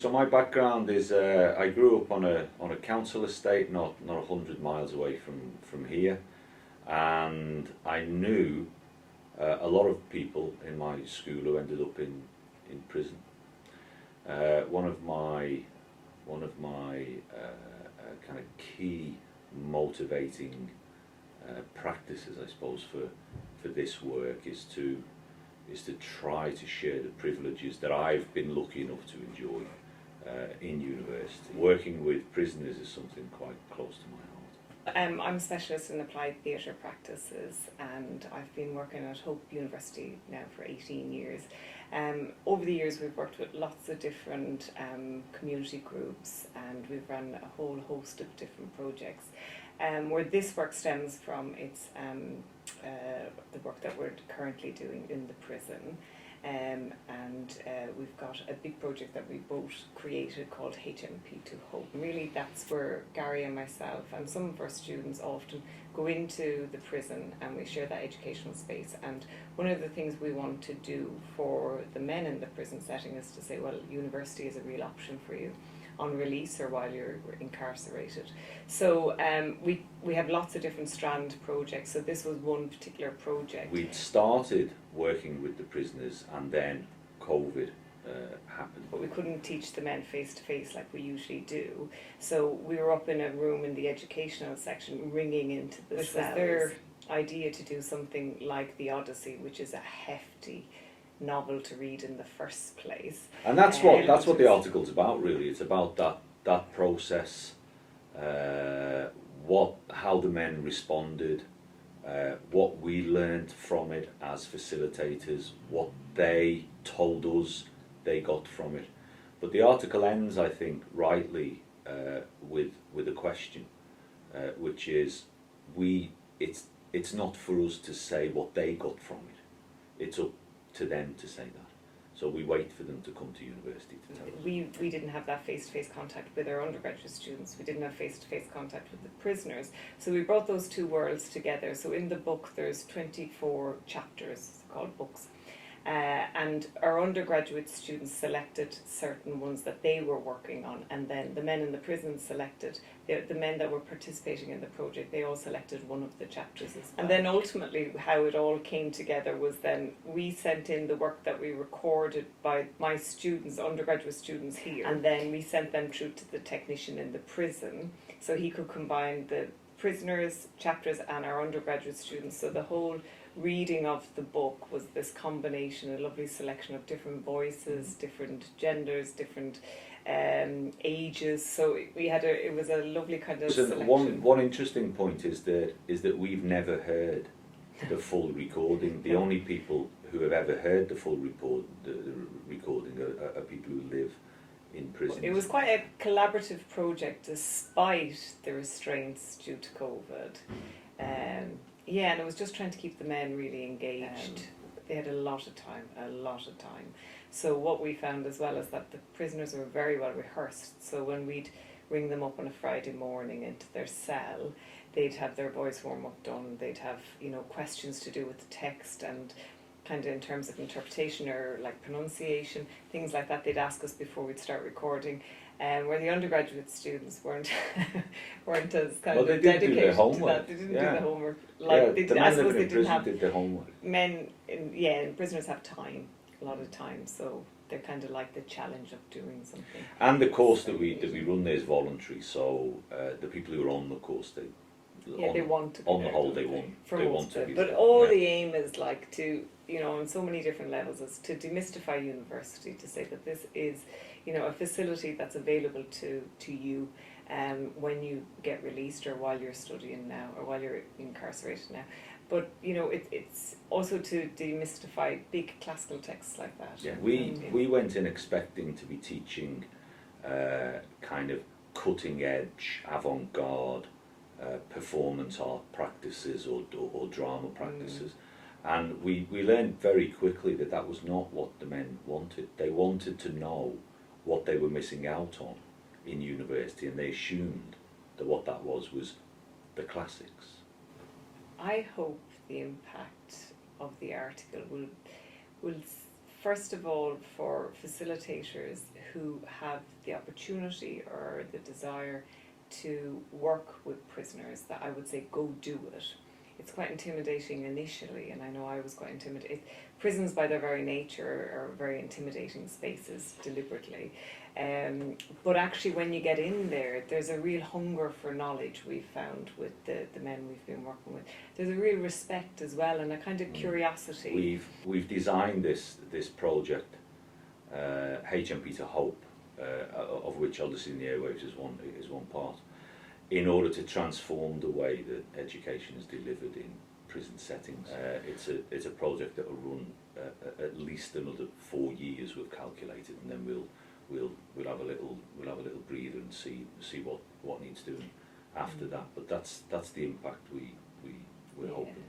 So my background is I grew up on a council estate, not 100 miles away from here, and I knew a lot of people in my school who ended up in prison. One of my kind of key motivating practices, I suppose, for this work is to try to share the privileges that I've been lucky enough to enjoy in university. Working with prisoners is something quite close to my heart. I'm a specialist in applied theatre practices, and I've been working at Hope University now for 18 years. Over the years we've worked with lots of different community groups, and we've run a whole host of different projects. Where this work stems from, it's the work that we're currently doing in the prison. And we've got a big project that we both created called HMP to Hope. Really, that's where Gary and myself and some of our students often go into the prison, and we share that educational space. And one of the things we want to do for the men in the prison setting is to say, well, university is a real option for you on release or while you're incarcerated. So we have lots of different strand projects. So this was one particular project. We'd started working with the prisoners, and then COVID happened. But we couldn't teach the men face to face like we usually do. So we were up in a room in the educational section ringing into the cells. It was their idea to do something like the Odyssey, which is a hefty novel to read in the first place. And that's what the article's about, really. It's about that process, how the men responded, what we learned from it as facilitators, what they told us they got from it. But the article ends, I think, rightly with a question, which is, it's not for us to say what they got from it. It's up to them to say that. So we wait for them to come to university to tell us. We didn't have that face-to-face contact with our undergraduate students. We didn't have face-to-face contact with the prisoners. So we brought those two worlds together. So in the book there's 24 chapters called books. And our undergraduate students selected certain ones that they were working on, and then the men in the prison selected, the men that were participating in the project, they all selected one of the chapters as well. And then ultimately how it all came together was then we sent in the work that we recorded by my students, undergraduate students here, and then we sent them through to the technician in the prison, so he could combine the prisoners' chapters and our undergraduate students. So the whole reading of the book was this combination, a lovely selection of different voices, different genders, different ages. So we had it was a lovely kind of selection. One interesting point is that we've never heard the full recording. The only people who have ever heard the full recording are people who live in prison. It was quite a collaborative project despite the restraints due to COVID. Yeah, and it was just trying to keep the men really engaged. They had a lot of time. So what we found as well is that the prisoners were very well rehearsed. So when we'd ring them up on a Friday morning into their cell, they'd have their voice warm-up done. They'd have, questions to do with the text and kind of in terms of interpretation or like pronunciation, things like that. They'd ask us before we'd start recording. Where the undergraduate students weren't as kind of dedicated to that. They didn't do the homework. I suppose they didn't have. Did the homework. Men, and prisoners have time, a lot of time, so they're kind of like the challenge of doing something. And the course that we run there is voluntary, so the people who are on the course, they want to be on there, the whole they want to be but there. all the aim is like to, on so many different levels, is to demystify university, to say that this is, a facility that's available to you when you get released or while you're studying now or while you're incarcerated now. But it's also to demystify big classical texts like that. Yeah, we went in expecting to be teaching kind of cutting edge, avant-garde performance art practices or drama practices. And we learned very quickly that was not what the men wanted. They wanted to know what they were missing out on in university, and they assumed that what that was the classics. I hope the impact of the article will first of all, for facilitators who have the opportunity or the desire to work with prisoners, that I would say go do it. It's quite intimidating initially, and I know I was quite intimidated. Prisons, by their very nature, are very intimidating spaces deliberately. But actually, when you get in there, there's a real hunger for knowledge we've found with the men we've been working with. There's a real respect as well, and a kind of curiosity. We've designed this project, HMP to Hope, of which Odyssey in the Airwaves is one part, in order to transform the way that education is delivered in prison settings. It's a project that will run at least another 4 years, we've calculated, and then we'll have a little breather and see what needs doing after that. But that's the impact we're hoping.